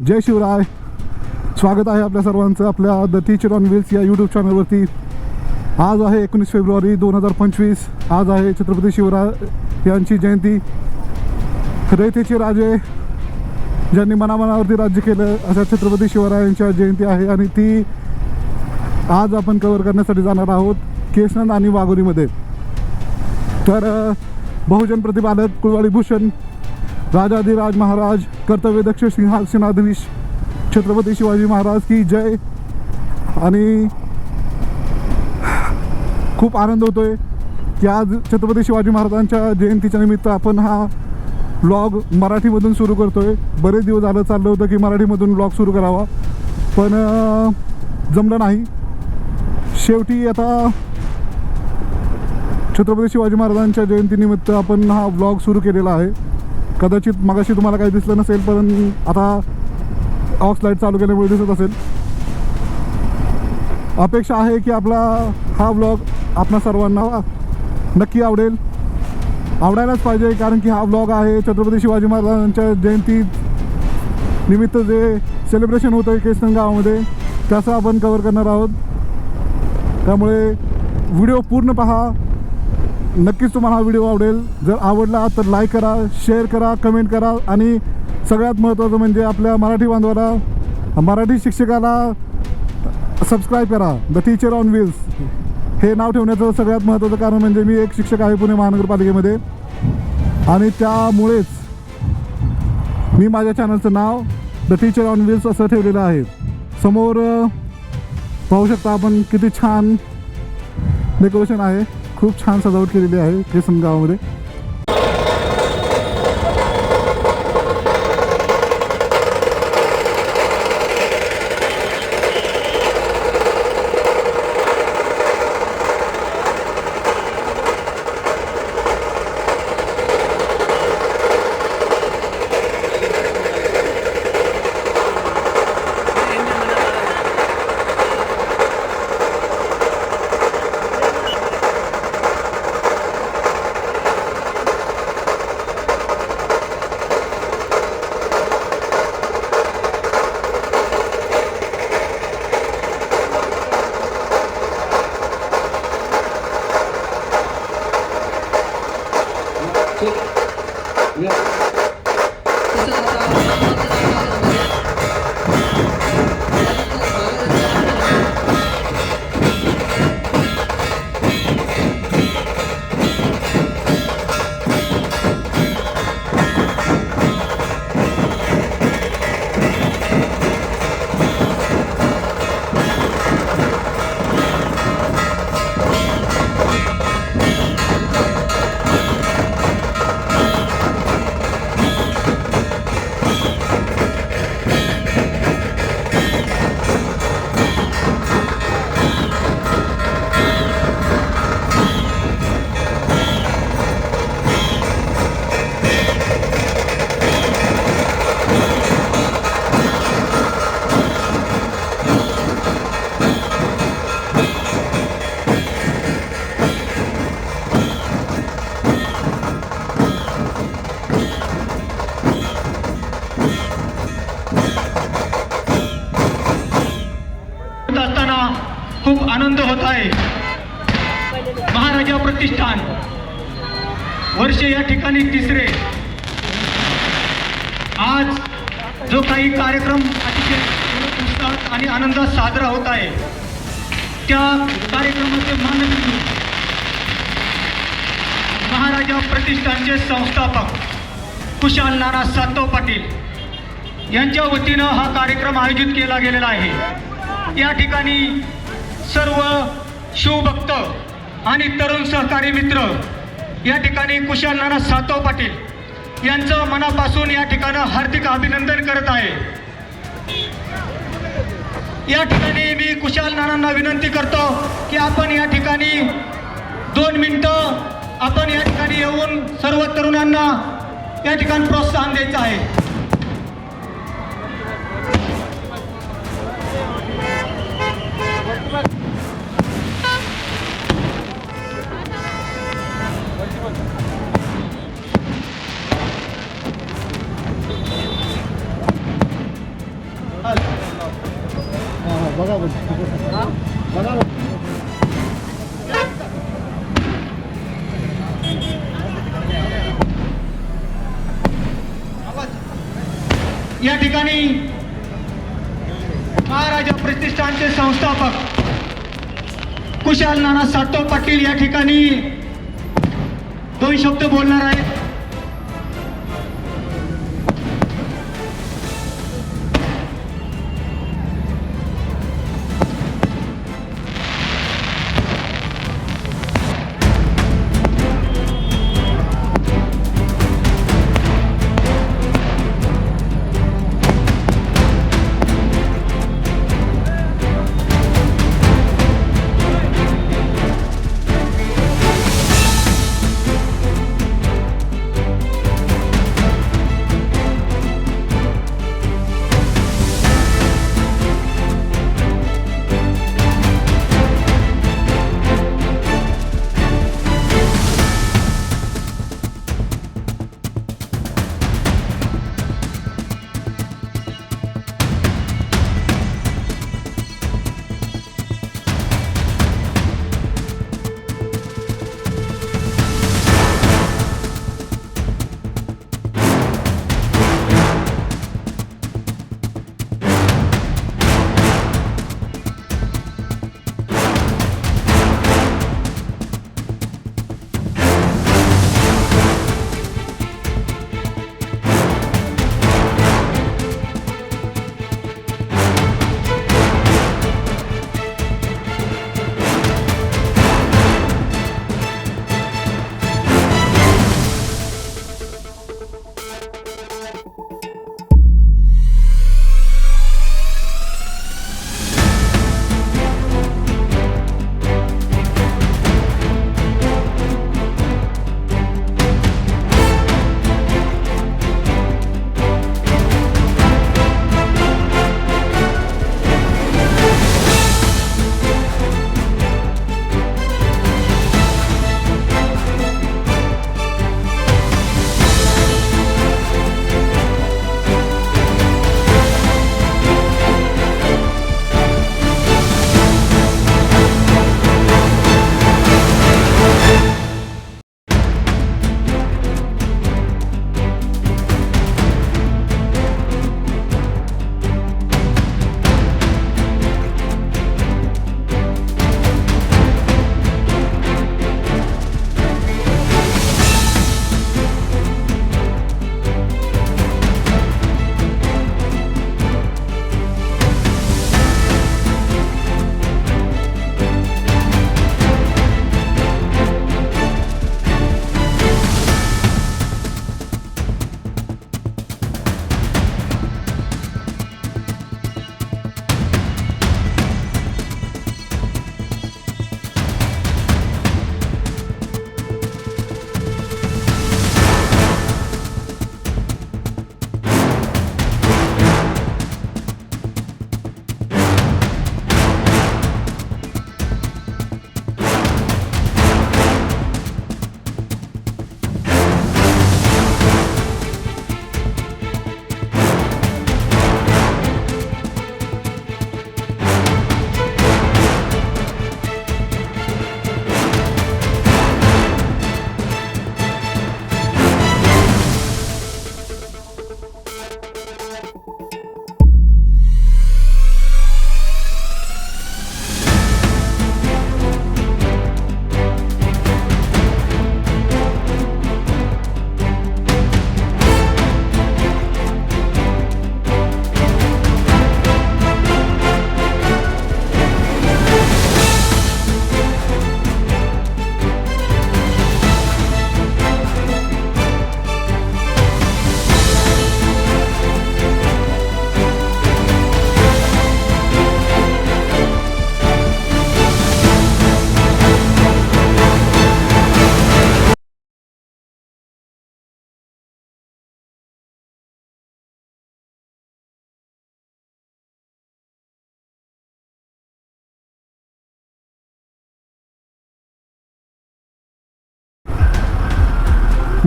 जय शिवराय. स्वागत आहे आपल्या सर्वांचं आपल्या द टीचर ऑन व्हील्स या यूट्यूब चॅनलवरती. आज आहे 19 फेब्रुवारी 2025. आज आहे छत्रपती शिवराय यांची जयंती. रयतेचे राजे ज्यांनी मनामनावरती राज्य केलं अशा छत्रपती शिवरायांच्या जयंती आहे आणि ती आज आपण कव्हर करण्यासाठी जाणार आहोत केसनंद आणि वाघोलीमध्ये. तर बहुजन प्रतिपादक कुळवाडी भूषण राजाधिराज महाराज कर्तव्यदक्ष सिंहासनाधीश छत्रपती शिवाजी महाराज की जय. आणि खूप आनंद होतोय की आज छत्रपती शिवाजी महाराजांच्या जयंतीच्या निमित्त आपण हा व्लॉग मराठीमधून सुरू करतोय. बरेच दिवस झालं चाललं होतं की मराठीमधून व्लॉग सुरू करावा, पण जमलं नाही. शेवटी आता छत्रपती शिवाजी महाराजांच्या जयंतीनिमित्त आपण हा व्लॉग सुरू केलेला आहे. कदाचित मगाशी तुम्हाला काही दिसलं नसेल, पण आता ऑक्स लाईट चालू केल्यामुळे दिसत असेल. अपेक्षा आहे की आपला हा व्लॉग आपणा सर्वांना नक्की आवडायलाच पाहिजे, कारण की हा व्लॉग आहे छत्रपती शिवाजी महाराजांच्या जयंती निमित्त जे सेलिब्रेशन होतं आहे केसनंद गावामध्ये त्याचं आपण कव्हर करणार आहोत. त्यामुळे व्हिडिओ पूर्ण पहा. नक्कीच तुम्हाला हा व्हिडिओ आवडेल. जर आवडला तर लाईक करा, शेअर करा, कमेंट करा आणि सगळ्यात महत्त्वाचं म्हणजे आपल्या मराठी बांधवाला, मराठी शिक्षकाला सबस्क्राईब करा. द टीचर ऑन व्हील्स हे नाव ठेवण्याचं सगळ्यात महत्त्वाचं कारण म्हणजे मी एक शिक्षक आहे पुणे महानगरपालिकेमध्ये आणि त्यामुळेच मी माझ्या चॅनलचं नाव द टीचर ऑन व्हील्स असं ठेवलेलं आहे. समोर पाहू शकता आपण किती छान डेकोरेशन आहे. खूप छान सजावट केलेली आहे केसनंद गावामध्ये. खूप आनंद होत आहे. महाराजा प्रतिष्ठान वर्ष या ठिकाणी तिसरे. आज जो काही कार्यक्रम अतिशय उत्साहात आणि आनंदात साजरा होत आहे त्या कार्यक्रमाचे मानकरी महाराजा प्रतिष्ठानचे संस्थापक कुशाल नाना सातव पाटील यांच्या वतीनं हा कार्यक्रम आयोजित केला गेलेला आहे. या ठिकाणी सर्व शिवभक्त आणि तरुण सहकारी मित्र या ठिकाणी कुशाल नाना सातव पाटील यांचं मनापासून या ठिकाणी हार्दिक अभिनंदन करत आहे. या ठिकाणी मी कुशाल नानांना विनंती करतो की आपण या ठिकाणी 2 मिनिटं आपण या ठिकाणी येऊन सर्व तरुणांना या ठिकाणी प्रोत्साहन द्यायचं आहे. या ठिकाणी महाराजा प्रतिष्ठानचे संस्थापक कुशाल नाना सातव पाटील या ठिकाणी 2 शब्द बोलणार आहेत.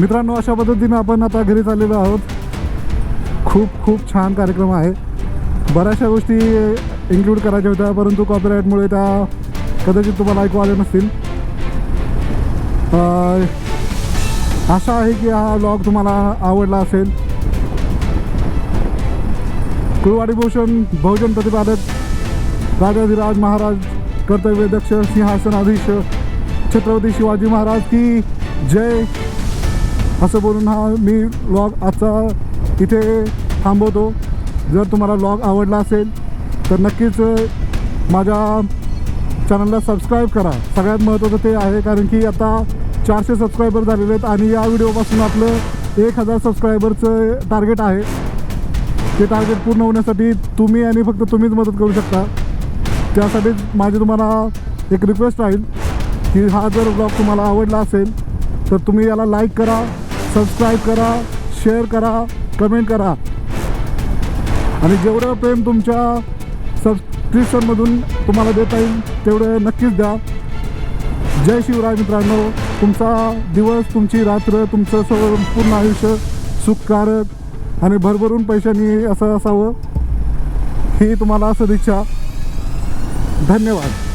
मित्रांनो, अशा पद्धतीने आपण आता घरी चाललेलो आहोत. खूप छान कार्यक्रम आहे. बऱ्याचशा गोष्टी इन्क्लूड करायच्या होत्या, परंतु कॉपीराईटमुळे त्या कदाचित तुम्हाला ऐकू आले नसतील. आशा आहे की हा व्लॉग तुम्हाला आवडला असेल. कुळवाडी भूषण बहुजन प्रतिपादक राजाधिराज महाराज कर्तव्यदक्ष सिंहासनाधीश छत्रपती शिवाजी महाराज की जय असं बोलून हा मी व्लॉग आजचा इथे थांबवतो. जर तुम्हाला व्लॉग आवडला असेल तर नक्कीच माझ्या चॅनलला सबस्क्राईब करा. सगळ्यात महत्त्वाचं ते आहे, कारण की आता 400 सबस्क्रायबर झालेले आहेत आणि या व्हिडिओपासून आपलं 1000 सबस्क्रायबरचं टार्गेट आहे. ते टार्गेट पूर्ण होण्यासाठी तुम्ही आणि फक्त तुम्हीच मदत करू शकता. त्यासाठीच माझी तुम्हाला एक रिक्वेस्ट राहील की हा जर ब्लॉग तुम्हाला आवडला असेल तर तुम्ही याला लाईक करा, सबस्क्राईब करा, शेअर करा, कमेंट करा आणि जेवढं प्रेम तुमच्या सबस्क्रिप्शनमधून तुम्हाला देता येईल तेवढं नक्कीच द्या. जय शिवराय मित्रांनो. तुमचा दिवस, तुमची रात्र, तुमचं संपूर्ण आयुष्य सुखकारक आणि भरभरून पैशांनी असं असावं ही तुम्हाला सदिच्छा. धन्यवाद.